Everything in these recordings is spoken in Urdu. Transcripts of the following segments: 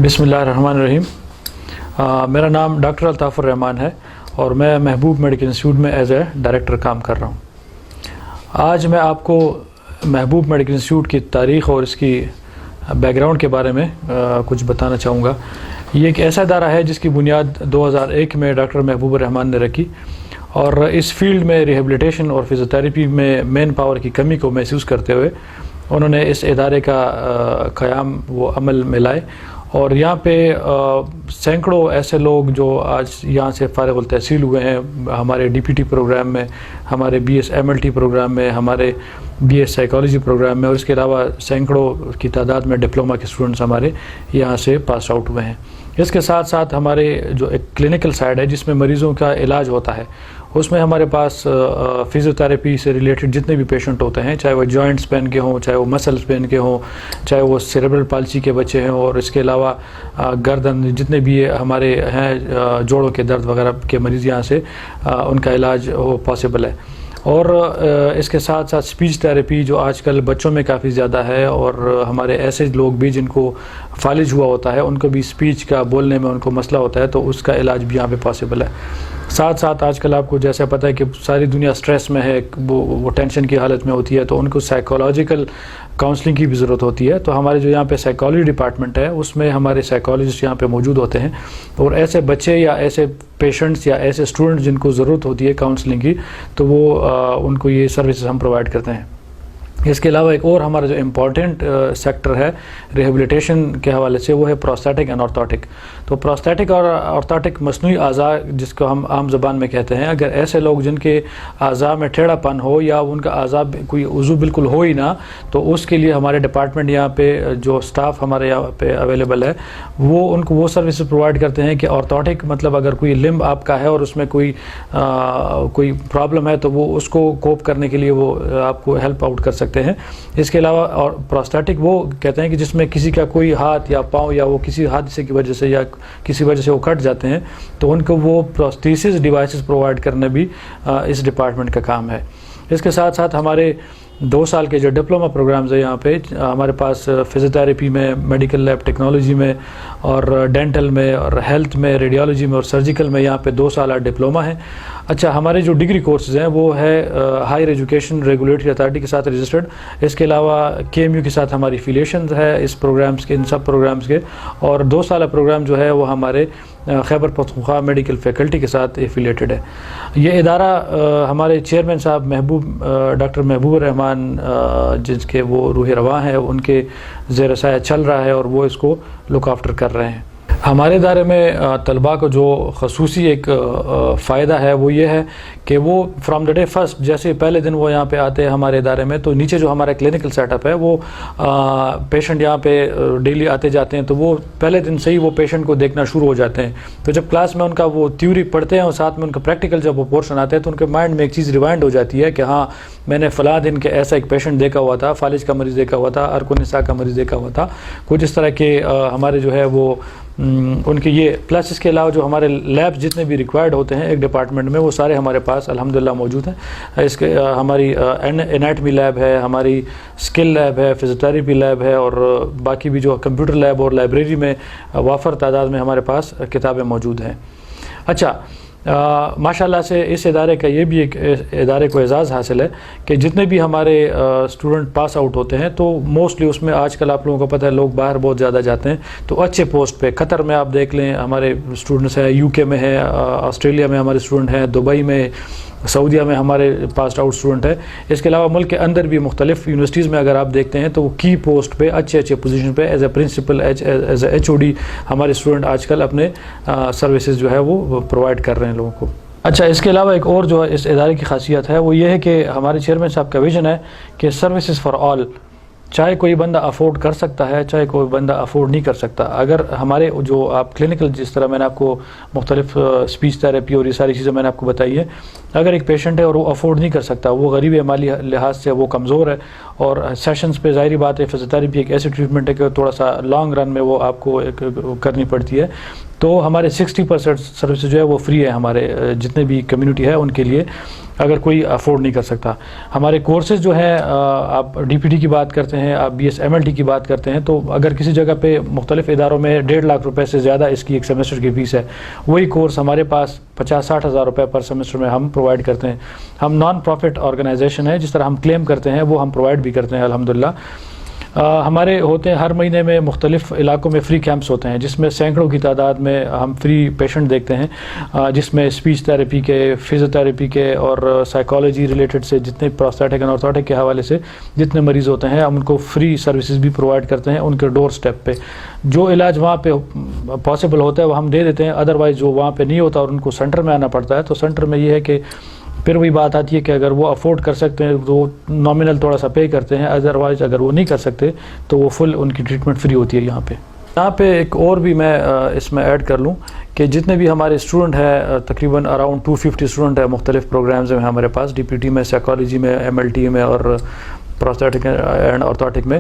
بسم اللہ الرحمن الرحیم. میرا نام ڈاکٹر الطاف الرحمان ہے اور میں محبوب میڈیکل انسٹیٹیوٹ میں ایز اے ڈائریکٹر کام کر رہا ہوں. آج میں آپ کو محبوب میڈیکل انسٹیٹیوٹ کی تاریخ اور اس کی بیک گراؤنڈ کے بارے میں کچھ بتانا چاہوں گا. یہ ایک ایسا ادارہ ہے جس کی بنیاد 2001 میں ڈاکٹر محبوب الرحمان نے رکھی اور اس فیلڈ میں ریہیبلیٹیشن اور فزیوتھراپی میں مین پاور کی کمی کو محسوس کرتے ہوئے انہوں نے اس ادارے کا قیام وہ عمل میں لائے اور یہاں پہ سینکڑوں ایسے لوگ جو آج یہاں سے فارغ التحصیل ہوئے ہیں ہمارے ڈی پی ٹی پروگرام میں، ہمارے B S M L T program میں، ہمارے بی ایس سائیکالوجی پروگرام میں، اور اس کے علاوہ سینکڑوں کی تعداد میں ڈپلوما کے اسٹوڈنٹس ہمارے یہاں سے پاس آؤٹ ہوئے ہیں. اس کے ساتھ ساتھ ہمارے جو ایک کلینکل سائڈ ہے جس میں مریضوں کا علاج ہوتا ہے، اس میں ہمارے پاس فزیوتھراپی سے ریلیٹڈ جتنے بھی پیشنٹ ہوتے ہیں، چاہے وہ جوائنٹس پین کے ہوں، چاہے وہ مسلس پین کے ہوں، چاہے وہ سیریبرل پالسی کے بچے ہیں، اور اس کے علاوہ گردن جتنے بھی ہمارے ہیں جوڑوں کے درد وغیرہ کے مریض یہاں سے ان کا علاج وہ پاسبل ہے. اور اس کے ساتھ ساتھ اسپیچ تھراپی جو آج کل بچوں میں کافی زیادہ ہے، اور ہمارے ایسے لوگ بھی جن کو فالج ہوا ہوتا ہے ان کو بھی اسپیچ کا بولنے میں ان کو مسئلہ ہوتا ہے، تو اس کا علاج بھی یہاں پہ پاسبل ہے. ساتھ ساتھ آج کل آپ کو جیسا پتہ ہے کہ ساری دنیا سٹریس میں ہے، وہ ٹینشن کی حالت میں ہوتی ہے، تو ان کو سائیکولوجیکل کاؤنسلنگ کی بھی ضرورت ہوتی ہے. تو ہمارے جو یہاں پہ سائیکالوجی ڈپارٹمنٹ ہے اس میں ہمارے سائیکالوجسٹ یہاں پہ موجود ہوتے ہیں، اور ایسے بچے یا ایسے پیشنٹس یا ایسے اسٹوڈنٹ جن کو ضرورت ہوتی ہے کاؤنسلنگ کی، تو وہ ان کو یہ سروسز ہم پرووائڈ کرتے ہیں. اس کے علاوہ ایک اور ہمارا جو امپورٹنٹ سیکٹر ہے ریہیبلیٹیشن کے حوالے سے، وہ ہے پروستھیٹک اینڈ آرتھوٹک. تو پروستھیٹک اور آرتھوٹک مصنوعی اعضاء جس کو ہم عام زبان میں کہتے ہیں، اگر ایسے لوگ جن کے اعضاء میں ٹیڑھا پن ہو یا ان کا اعضاء کوئی عضو بالکل ہو ہی نہ، تو اس کے لیے ہمارے ڈپارٹمنٹ یہاں پہ جو سٹاف ہمارے یہاں پہ اویلیبل ہے وہ ان کو وہ سروسز پرووائڈ کرتے ہیں کہ آرتھوٹک مطلب اگر کوئی لمب آپ کا ہے اور اس میں کوئی پرابلم ہے تو وہ اس کو کوپ کرنے کے لیے وہ آپ کو ہیلپ آؤٹ کر سکتے ہیں. اس کے علاوہ اور پروستھیٹک وہ کہتے ہیں کہ جس میں کسی کا کوئی ہاتھ یا پاؤں یا وہ کسی حادثے کی وجہ سے یا کسی وجہ سے وہ کٹ جاتے ہیں، تو ان کو وہ پروستھیسس ڈیوائسز پرووائڈ کرنا بھی اس ڈپارٹمنٹ کا کام ہے. اس کے ساتھ ساتھ ہمارے 2 سال کے جو ڈپلوما پروگرامز ہیں یہاں پہ ہمارے پاس فزیوتھراپی میں، میڈیکل لیب ٹیکنالوجی میں، اور ڈینٹل میں، اور ہیلتھ میں، ریڈیالوجی میں اور سرجیکل میں یہاں پہ 2 سالہ ڈپلوما ہیں. اچھا، ہمارے جو ڈگری کورسز ہیں وہ ہے ہائر ایجوکیشن ریگولیٹری اتھارٹی کے ساتھ رجسٹرڈ. اس کے علاوہ کے ایم یو کے ساتھ ہماری افیلیشنز ہے اس پروگرامز کے، ان سب پروگرامز کے. اور 2 سالہ پروگرام جو ہے وہ ہمارے خیبر پختونخوا میڈیکل فیکلٹی کے ساتھ ایفیلیٹڈ ہے. یہ ادارہ ہمارے چیئرمین صاحب ڈاکٹر محبوب الرحمان جس کے وہ روح رواں ہیں، ان کے زیر سایہ چل رہا ہے اور وہ اس کو لک آفٹر کر رہے ہیں. ہمارے ادارے میں طلباء کو جو خصوصی ایک فائدہ ہے وہ یہ ہے کہ وہ فرام دا ڈے فرسٹ، جیسے پہلے دن وہ یہاں پہ آتے ہیں ہمارے ادارے میں، تو نیچے جو ہمارا کلینکل سیٹ اپ ہے وہ پیشنٹ یہاں پہ ڈیلی آتے جاتے ہیں، تو وہ پہلے دن سے ہی وہ پیشنٹ کو دیکھنا شروع ہو جاتے ہیں. تو جب کلاس میں ان کا وہ تھیوری پڑھتے ہیں اور ساتھ میں ان کا پریکٹیکل جب وہ پورشن آتے ہیں تو ان کے مائنڈ میں ایک چیز ریوائنڈ ہو جاتی ہے کہ ہاں میں نے فلاں دن کے ایسا ایک پیشنٹ دیکھا ہوا تھا، فالج کا مریض دیکھا ہوا تھا، ارکونسا کا مریض دیکھا ہوا تھا. کچھ اس طرح کے ہمارے جو ہے وہ ان کے یہ پلس اس کے علاوہ جو ہمارے لیبس جتنے بھی ریکوائرڈ ہوتے ہیں ایک ڈپارٹمنٹ میں وہ سارے ہمارے پاس الحمدللہ موجود ہیں. اس کے ہماری انیٹمی لیب ہے، ہماری اسکل لیب ہے، فزیوتھراپی لیب ہے، اور باقی بھی جو کمپیوٹر لیب اور لائبریری میں وافر تعداد میں ہمارے پاس کتابیں موجود ہیں. اچھا، ماشاءاللہ سے اس ادارے کا یہ بھی ایک ادارے کو اعزاز حاصل ہے کہ جتنے بھی ہمارے اسٹوڈنٹ پاس آؤٹ ہوتے ہیں تو موسٹلی اس میں آج کل آپ لوگوں کو پتہ ہے لوگ باہر بہت زیادہ جاتے ہیں، تو اچھے پوسٹ پہ قطر میں آپ دیکھ لیں ہمارے اسٹوڈنٹس ہیں، یو کے میں ہے، آسٹریلیا میں ہمارے اسٹوڈنٹ ہیں، دبئی میں، سعودیہ میں ہمارے پاس آؤٹ اسٹوڈنٹ ہے. اس کے علاوہ ملک کے اندر بھی مختلف یونیورسٹیز میں اگر آپ دیکھتے ہیں تو وہ کی پوسٹ پہ اچھے پوزیشن پہ as a principal, as a H O D ہمارے اسٹوڈنٹ آج کل اپنے سروسز جو ہے وہ پرووائڈ کر رہے ہیں لوگوں کو. اچھا، اس کے علاوہ ایک اور جو اس ادارے کی خاصیت ہے وہ یہ ہے کہ ہمارے چیئرمین صاحب کا ویژن ہے کہ سروسز فار آل، چاہے کوئی بندہ افورڈ کر سکتا ہے چاہے کوئی بندہ افورڈ نہیں کر سکتا. اگر ہمارے جو آپ کلینکل جس طرح میں نے آپ کو مختلف اسپیچ تھراپی اور یہ ساری چیزیں میں نے آپ کو بتائی ہے، اگر ایک پیشنٹ ہے اور وہ افورڈ نہیں کر سکتا، وہ غریب ہے مالی لحاظ سے، وہ کمزور ہے، اور سیشنز پہ ظاہری بات ہے فزیوتھراپی ایک ایسی ٹریٹمنٹ ہے کہ تھوڑا سا لانگ رن میں وہ آپ کو کرنی پڑتی ہے، تو ہمارے 60% سروسز جو ہے وہ فری ہے ہمارے جتنے بھی کمیونٹی ہے ان کے لیے. اگر کوئی افورڈ نہیں کر سکتا. ہمارے کورسز جو ہیں آپ ڈی پی ٹی کی بات کرتے ہیں, آپ B S M L T کی بات کرتے ہیں, تو اگر کسی جگہ پہ مختلف اداروں میں 1.5 لاکھ روپے سے زیادہ اس کی ایک سیمسٹر کی فیس ہے, وہی کورس ہمارے پاس 50-60 ہزار روپے پر سیمسٹر میں ہم پرووائڈ کرتے ہیں. ہم نان پروفٹ آرگنائزیشن ہے, جس طرح ہم کلیم کرتے ہیں وہ ہم پرووائڈ بھی کرتے ہیں الحمدللہ. ہمارے ہوتے ہیں ہر مہینے میں مختلف علاقوں میں فری کیمپس ہوتے ہیں, جس میں سینکڑوں کی تعداد میں ہم فری پیشنٹ دیکھتے ہیں, جس میں اسپیچ تھراپی کے, فزیو تھراپی کے اور سائیکالوجی ریلیٹڈ سے جتنے پروستھیٹک اور آرتھوٹک کے حوالے سے جتنے مریض ہوتے ہیں ہم ان کو فری سروسز بھی پرووائڈ کرتے ہیں ان کے ڈور سٹیپ پہ. جو علاج وہاں پہ پاسبل ہوتا ہے وہ ہم دے دیتے ہیں, ادروائز جو وہاں پہ نہیں ہوتا اور ان کو سینٹر میں آنا پڑتا ہے, تو سینٹر میں یہ ہے کہ پھر وہی بات آتی ہے کہ اگر وہ افورڈ کر سکتے ہیں تو نامنل تھوڑا سا پے کرتے ہیں, ادروائز اگر وہ نہیں کر سکتے تو وہ فل ان کی ٹریٹمنٹ فری ہوتی ہے. یہاں پہ ایک اور بھی میں اس میں ایڈ کر لوں کہ جتنے بھی ہمارے اسٹوڈنٹ ہیں, تقریباً اراؤنڈ 250 اسٹوڈنٹ ہیں مختلف پروگرامز میں ہمارے پاس, ڈی پی ٹی میں, سائیکالوجی میں, ایم ایل ٹی میں اور پروستھیٹک اینڈ آرتھوٹک میں.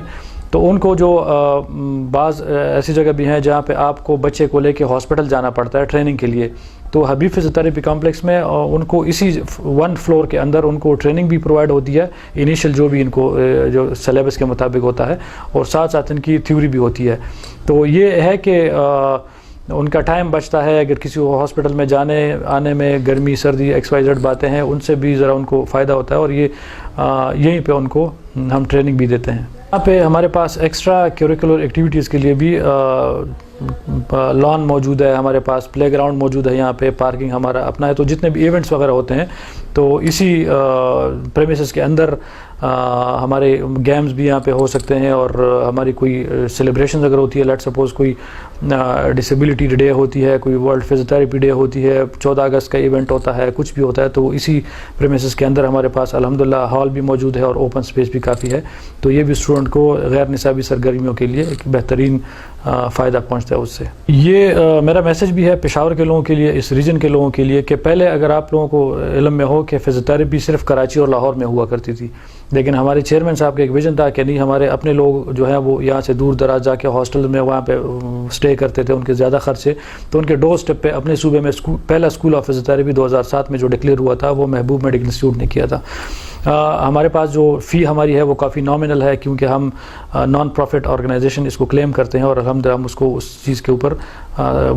تو ان کو جو بعض ایسی جگہ بھی ہیں جہاں پہ آپ کو بچے کو لے کے ہاسپٹل جانا پڑتا ہے ٹریننگ کے لیے, تو حبیب فزیو تھراپی کمپلیکس میں ان کو اسی 1 فلور کے اندر ان کو ٹریننگ بھی پرووائڈ ہوتی ہے, انیشیل جو بھی ان کو جو سلیبس کے مطابق ہوتا ہے, اور ساتھ ساتھ ان کی تھیوری بھی ہوتی ہے. تو یہ ہے کہ ان کا ٹائم بچتا ہے, اگر کسی کو ہاسپٹل میں جانے آنے میں گرمی سردی XYZ باتیں ہیں, ان سے بھی ذرا ان کو فائدہ ہوتا ہے, اور یہ یہیں پہ ان کو ہم ٹریننگ بھی دیتے ہیں. یہاں پہ ہمارے پاس ایکسٹرا کیوریکولر ایکٹیویٹیز کے لیے بھی لان موجود ہے, ہمارے پاس پلے گراؤنڈ موجود ہے, یہاں پہ پارکنگ ہمارا اپنا ہے. تو جتنے بھی ایونٹس وغیرہ ہوتے ہیں تو اسی پریمیسز کے اندر ہمارے گیمز بھی یہاں پہ ہو سکتے ہیں, اور ہماری کوئی سیلیبریشنز اگر ہوتی ہے, لیٹ سپوز کوئی ڈسیبلٹی ڈے ہوتی ہے, کوئی ورلڈ فزیو تھراپی ڈے ہوتی ہے, 14 اگست کا ایونٹ ہوتا ہے, کچھ بھی ہوتا ہے, تو اسی پریمیسز کے اندر ہمارے پاس الحمدللہ ہال بھی موجود ہے اور اوپن اسپیس بھی کافی ہے. تو یہ بھی اسٹوڈنٹ کو غیر نصابی سرگرمیوں کے لیے ایک بہترین فائدہ پہنچتا ہے اس سے. یہ میرا میسج بھی ہے پشاور کے لوگوں کے لیے, اس ریجن کے لوگوں کے لیے, کہ پہلے اگر آپ لوگوں کو علم میں ہو کہ فزیو تھراپی صرف کراچی اور لاہور میں ہوا کرتی تھی, لیکن ہمارے چیئرمین صاحب کا ایک ویژن تھا کہ نہیں, ہمارے اپنے لوگ جو ہیں وہ یہاں سے دور دراز جا کے ہاسٹل میں وہاں پہ اسٹے کرتے تھے, ان کے زیادہ خرچے, تو ان کے ڈور اسٹیپ پہ اپنے صوبے میں پہلا اسکول آف فزیو تھراپی 2007 میں جو ڈکلیئر ہوا تھا وہ محبوب میڈیکل انسٹیٹیوٹ نے کیا تھا. ہمارے پاس جو فی ہماری ہے وہ کافی نامنل ہے, کیونکہ ہم نان پروفٹ آرگنائزیشن اس کو کلیم کرتے ہیں, اور الحمدللہ ہم اس کو اس چیز کے اوپر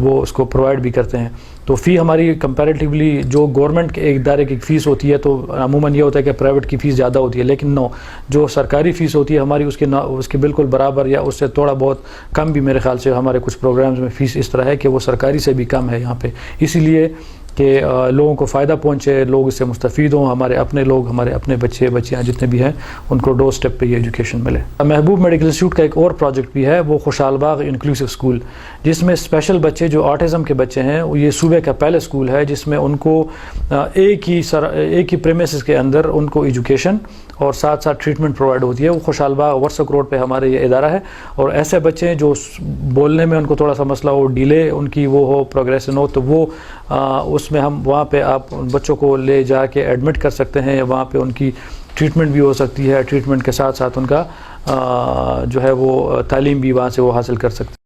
وہ اس کو پرووائڈ بھی کرتے ہیں. تو فی ہماری کمپیریٹیولی جو گورنمنٹ کے ایک ادارے کی فیس ہوتی ہے تو عموماً یہ ہوتا ہے کہ پرائیویٹ کی فیس زیادہ ہوتی ہے, لیکن نو, جو سرکاری فیس ہوتی ہے ہماری اس کے بالکل برابر یا اس سے تھوڑا بہت کم بھی میرے خیال سے ہمارے کچھ پروگرامز میں فیس اس طرح ہے کہ وہ سرکاری سے بھی کم ہے یہاں پہ, اسی لیے کہ لوگوں کو فائدہ پہنچے, لوگ اس سے مستفید ہوں, ہمارے اپنے لوگ, ہمارے اپنے بچے بچیاں جتنے بھی ہیں ان کو ڈور سٹیپ پہ یہ ایجوکیشن ملے. محبوب میڈیکل انسٹیٹیوٹ کا ایک اور پروجیکٹ بھی ہے, وہ خوشحال باغ انکلوسیو اسکول, جس میں اسپیشل بچے جو آٹزم کے بچے ہیں, یہ صوبے کا پہلا اسکول ہے جس میں ان کو ایک ہی پریمیسز کے اندر ان کو ایجوکیشن اور ساتھ ساتھ ٹریٹمنٹ پرووائڈ ہوتی ہے. وہ خوشحال باغ ورسک روڈ پہ ہمارے یہ ادارہ ہے, اور ایسے بچے جو بولنے میں ان کو تھوڑا سا مسئلہ ہو, ڈیلے ان کی وہ ہو, پروگریشن ہو, تو وہ اس میں ہم وہاں پہ آپ بچوں کو لے جا کے ایڈمٹ کر سکتے ہیں, وہاں پہ ان کی ٹریٹمنٹ بھی ہو سکتی ہے, ٹریٹمنٹ کے ساتھ ساتھ ان کا جو ہے وہ تعلیم بھی وہاں سے وہ حاصل کر سکتے ہیں.